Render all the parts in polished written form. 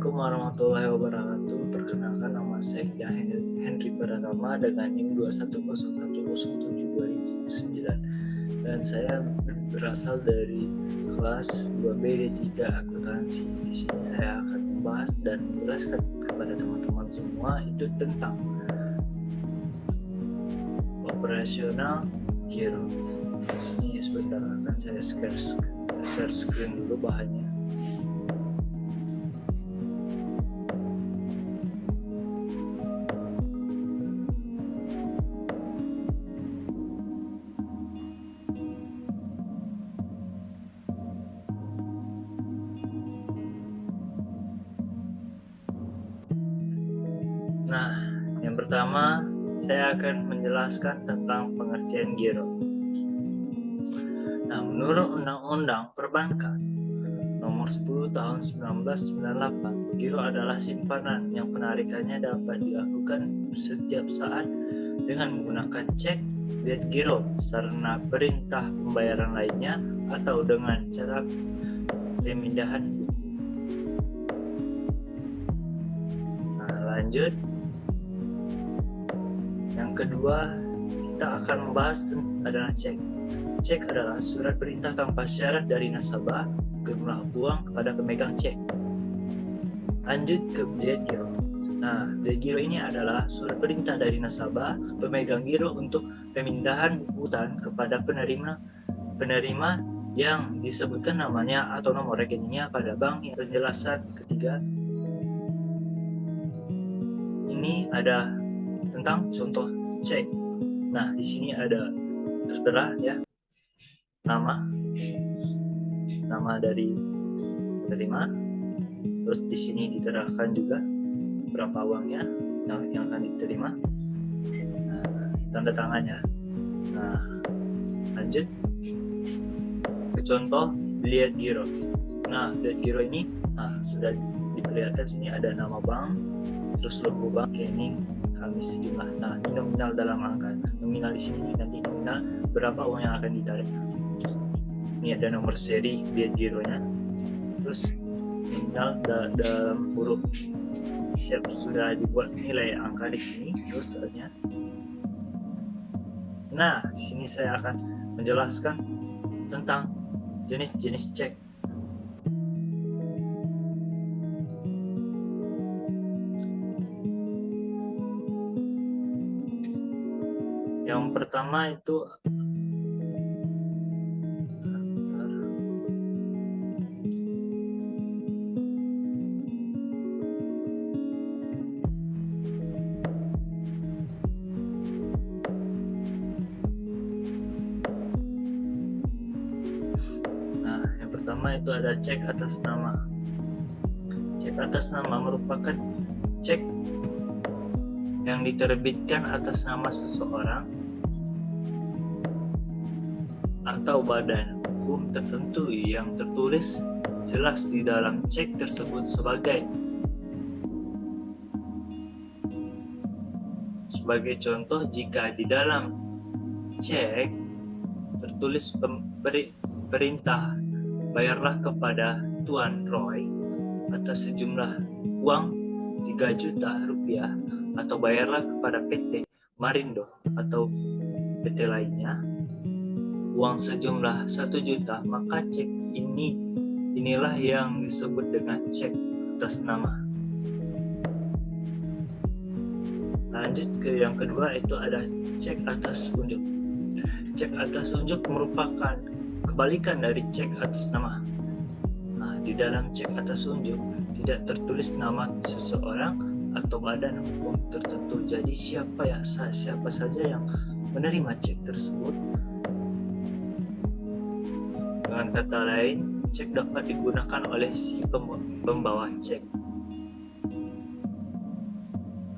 Assalamualaikum warahmatullahi wabarakatuh. Perkenalkan, nama saya Henry Pratama dengan NIM 21010072009 dan saya berasal dari kelas 2B D3 akuntansi. Di sini saya akan membahas dan menjelaskan kepada teman-teman semua itu tentang operasional giro. Di sini sebentar akan saya share screen dulu bahannya. Nah, yang pertama saya akan menjelaskan tentang pengertian giro. Nah, menurut Undang-Undang Perbankan Nomor 10 Tahun 1998, giro adalah simpanan yang penarikannya dapat dilakukan setiap saat dengan menggunakan cek, bilet giro, sarana perintah pembayaran lainnya, atau dengan cara pemindahan buku. Nah, lanjut. Yang kedua, kita akan membahas adalah cek. Cek adalah surat perintah tanpa syarat dari nasabah jumlah uang kepada pemegang cek. Lanjut ke bilet giro. Nah, bilet giro ini adalah surat perintah dari nasabah pemegang giro untuk pemindahan buku utang kepada penerima yang disebutkan namanya atau nomor rekeningnya pada bank. Penjelasan ketiga, ini ada tentang contoh cek. Nah, di sini ada tertera ya, nama dari penerima, terus di sini diterahkan juga berapa uangnya yang akan diterima, tanda tangannya. Nah, lanjut ke contoh bilet giro. Nah, bilet giro ini sudah diperlihatkan, sini ada nama bank, terus logo bank, rekening, kami sejumlah. Nah, ini nominal dalam angka. Nominal di sini nanti nominal berapa uang yang akan ditarik. Ini ada nomor seri bilet gironya, terus nominal dalam huruf. Siap, sudah dibuat nilai angka di sini, terus selanjutnya. Nah, di sini saya akan menjelaskan tentang jenis-jenis cek. Yang pertama itu ada cek atas nama. Cek atas nama merupakan cek yang diterbitkan atas nama seseorang atau badan hukum tertentu yang tertulis jelas di dalam cek tersebut sebagai contoh, jika di dalam cek tertulis perintah bayarlah kepada Tuan Roy atas sejumlah uang 3 juta rupiah, atau bayarlah kepada PT Marindo atau PT lainnya uang sejumlah 1 juta, maka cek inilah yang disebut dengan cek atas nama. Lanjut ke yang kedua, itu ada cek atas unjuk. Cek atas unjuk merupakan kebalikan dari cek atas nama. Nah, di dalam cek atas unjuk tidak tertulis nama seseorang atau badan hukum tertentu. Jadi siapa saja yang menerima cek tersebut. Dengan kata lain, cek dapat digunakan oleh si pembawa cek.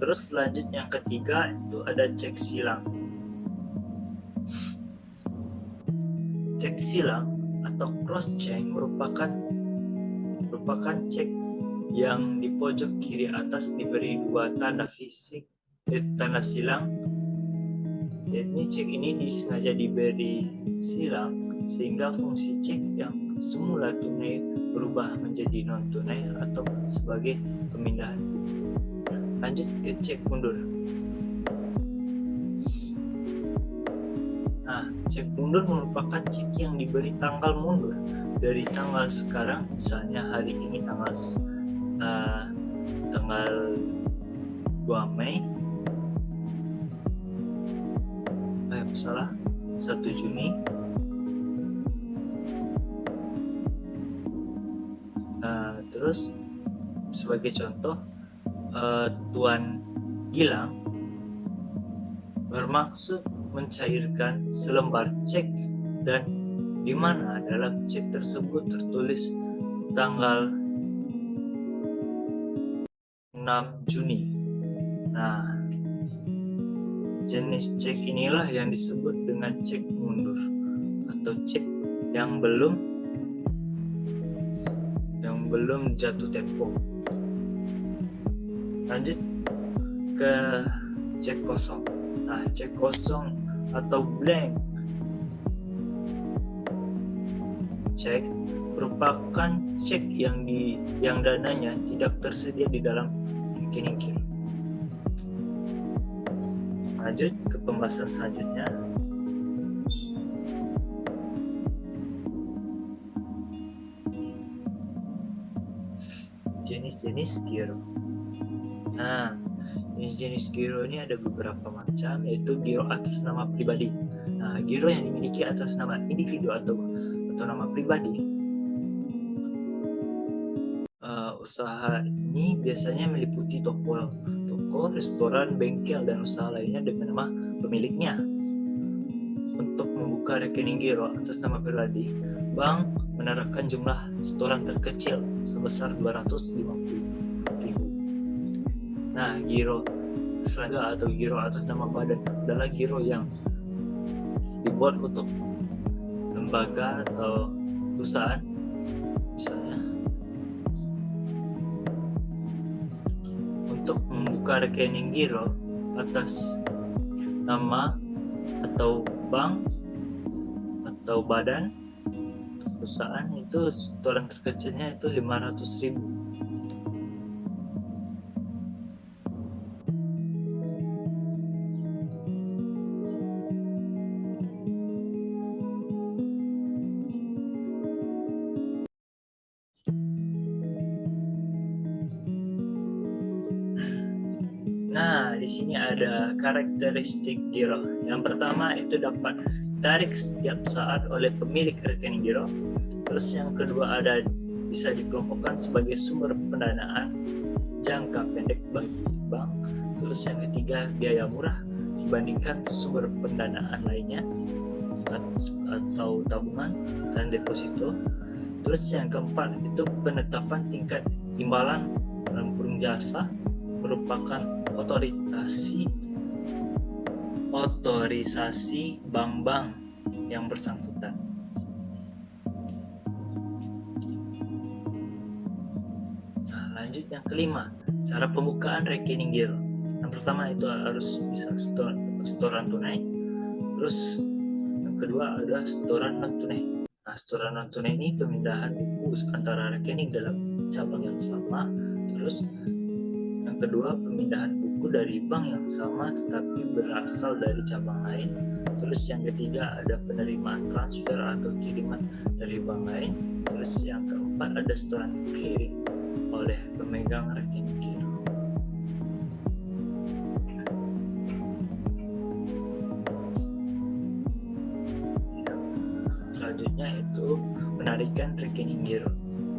Terus lanjut yang ketiga, itu ada cek silang. Cek silang atau cross check merupakan cek yang di pojok kiri atas diberi 2 tanda fisik, tanda silang. Jadi cek ini disengaja diberi silang sehingga fungsi cek yang semula tunai berubah menjadi non tunai atau sebagai pemindahan. Lanjut ke cek mundur. Nah, cek mundur merupakan cek yang diberi tanggal mundur dari tanggal sekarang, misalnya hari ini tanggal 2 Mei, 1 Juni, terus sebagai contoh, Tuan Gilang bermaksud mencairkan selembar cek, dan di mana dalam cek tersebut tertulis tanggal 6 Juni. Nah, jenis cek inilah yang disebut dengan cek mundur atau cek yang belum jatuh tempo. Lanjut ke cek kosong. Nah, cek kosong atau blank cek merupakan cek yang dananya tidak tersedia di dalam rekening giro. Lanjut ke pembahasan selanjutnya. Jenis-jenis giro. Nah, jenis giro ini ada beberapa macam, yaitu giro atas nama pribadi. Nah, giro yang dimiliki atas nama individu atau nama pribadi. Usaha ini biasanya meliputi toko, restoran, bengkel, dan usaha lainnya dengan nama pemiliknya. Untuk membuka rekening giro atas nama pribadi, bank menerapkan jumlah setoran terkecil sebesar 250.000. Nah, giro selanjutnya atau giro atas nama badan adalah giro yang dibuat untuk lembaga atau perusahaan, misalnya untuk membuka rekening giro atas nama atau bank atau badan perusahaan, itu setoran terkecilnya itu 500.000. Nah, di sini ada karakteristik giro. Yang pertama itu dapat ditarik setiap saat oleh pemilik rekening giro. Terus yang kedua bisa dikelompokkan sebagai sumber pendanaan jangka pendek bagi bank. Terus yang ketiga biaya murah dibandingkan sumber pendanaan lainnya atau tabungan dan deposito. Terus yang keempat itu penetapan tingkat imbalan dalam kurung jasa merupakan otorisasi bank-bank yang bersangkutan. Nah, lanjut yang kelima, cara pembukaan rekening giro. Yang pertama itu harus bisa setoran tunai. Terus yang kedua adalah setoran non tunai. Nah, setoran non tunai ini pemindahan buku antara rekening dalam cabang yang sama. Terus yang kedua, pemindahan buku dari bank yang sama tetapi berasal dari cabang lain. Terus yang ketiga ada penerimaan transfer atau kiriman dari bank lain. Terus yang keempat ada setoran clearing oleh pemegang rekening giro. Selanjutnya itu penarikan rekening giro.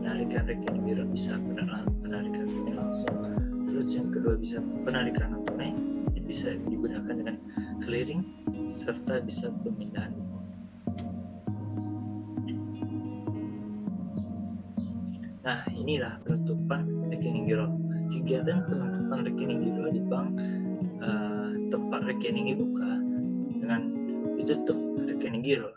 Penarikan rekening giro bisa penarikan tunai langsung. Terus yang kedua bisa penarikan non tunai, bisa digunakan dengan clearing, serta bisa pemindahan buku. Nah, inilah penutupan rekening giro. Kegiatan penutupan rekening giro di bank, tempat rekening dibuka dengan ditutup rekening giro.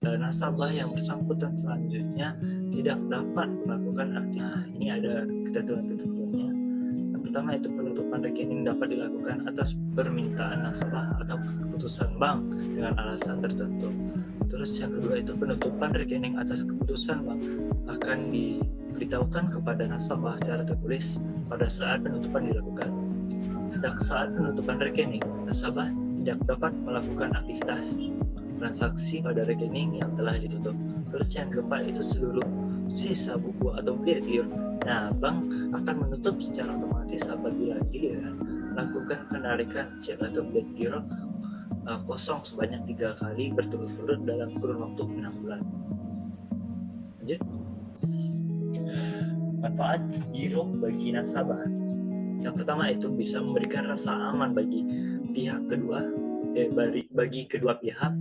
Nasabah yang bersangkutan selanjutnya tidak dapat melakukan aktivitas. Nah, ini ada ketentuan-ketentuannya. Yang pertama itu penutupan rekening dapat dilakukan atas permintaan nasabah atau keputusan bank dengan alasan tertentu. Terus yang kedua itu penutupan rekening atas keputusan bank akan diberitahukan kepada nasabah secara tertulis pada saat penutupan dilakukan. Sejak saat penutupan rekening, nasabah tidak dapat melakukan aktivitas transaksi pada rekening yang telah ditutup. Terus yang keempat itu seluruh sisa buku atau biaya giro. Nah, bank akan menutup secara otomatis apabila giliran melakukan penarikan cek atau biaya giro kosong sebanyak 3 kali berturut-turut dalam kurun waktu 6 bulan. Lanjut. Manfaat giro bagi nasabah. Yang pertama itu bisa memberikan rasa aman bagi pihak kedua, bagi kedua pihak,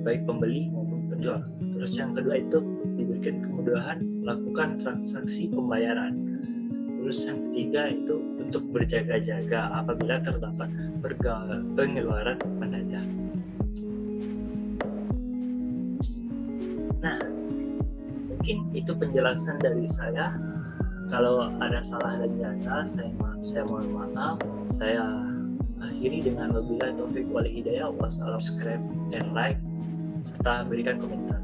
baik pembeli maupun penjual. Terus yang kedua itu diberikan kemudahan melakukan transaksi pembayaran. Terus yang ketiga itu untuk berjaga-jaga apabila terdapat pengeluaran mendadak. Nah, mungkin itu penjelasan dari saya. Kalau ada salah dan janggal, saya mohon maaf. Saya akhiri dengan wabillahi taufik wal hidayah. Wassalam, subscribe and like serta berikan komentar.